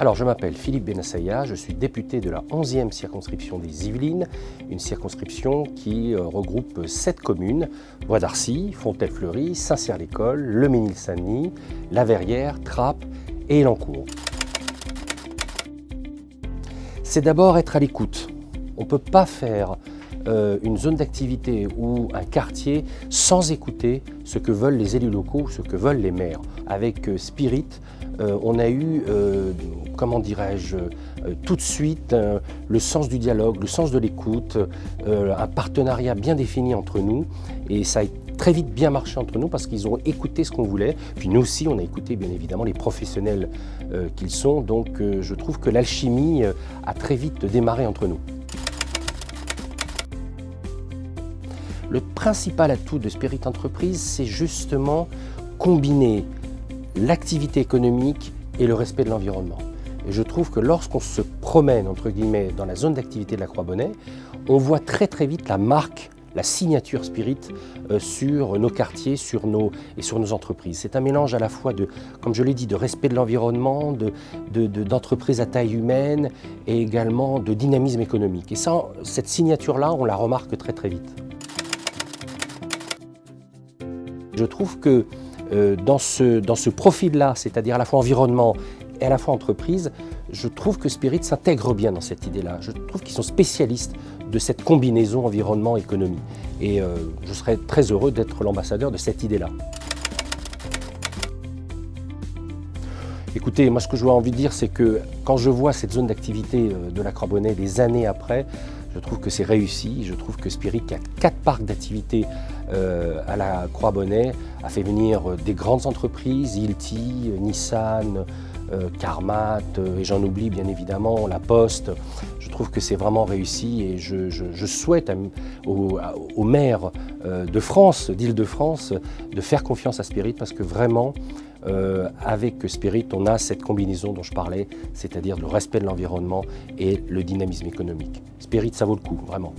Alors, je m'appelle Philippe Benassaïa, je suis député de la 11e circonscription des Yvelines, une circonscription qui regroupe 7 communes, Bois d'Arcy, Fontaine-Fleury, Saint-Cyr-l'École, Le Mesnil-Saint-Denis, La Verrière, Trappes et Elancourt. C'est d'abord être à l'écoute. On ne peut pas faire une zone d'activité ou un quartier sans écouter ce que veulent les élus locaux, ce que veulent les maires. Avec Spirit, on a eu, tout de suite le sens du dialogue, le sens de l'écoute, un partenariat bien défini entre nous et ça a très vite bien marché entre nous parce qu'ils ont écouté ce qu'on voulait. Puis nous aussi, on a écouté bien évidemment les professionnels qu'ils sont. Donc je trouve que l'alchimie a très vite démarré entre nous. Le principal atout de Spirit Entreprise, c'est justement combiner l'activité économique et le respect de l'environnement. Et je trouve que lorsqu'on se promène, entre guillemets, dans la zone d'activité de la Croix-Bonnet, on voit très vite la marque, la signature Spirit sur nos quartiers et sur nos entreprises. C'est un mélange à la fois de, comme je l'ai dit, de respect de l'environnement, d'entreprises à taille humaine et également de dynamisme économique. Et ça, cette signature-là, on la remarque très vite. Je trouve que dans ce profil-là, c'est-à-dire à la fois environnement et à la fois entreprise, je trouve que Spirit s'intègre bien dans cette idée-là. Je trouve qu'ils sont spécialistes de cette combinaison environnement-économie. Et je serais très heureux d'être l'ambassadeur de cette idée-là. Écoutez, moi ce que j'aurais envie de dire, c'est que quand je vois cette zone d'activité de la Croix-Bonnet des années après, je trouve que c'est réussi. Je trouve que Spirit, qui a 4 parcs d'activité à la Croix-Bonnet, a fait venir des grandes entreprises, Hilti, Nissan, Carmat, et j'en oublie bien évidemment, La Poste. Je trouve que c'est vraiment réussi et je souhaite aux maires de France, d'Île-de-France, de faire confiance à Spirit parce que vraiment, avec Spirit, on a cette combinaison dont je parlais, c'est-à-dire le respect de l'environnement et le dynamisme économique. Spirit, ça vaut le coup, vraiment.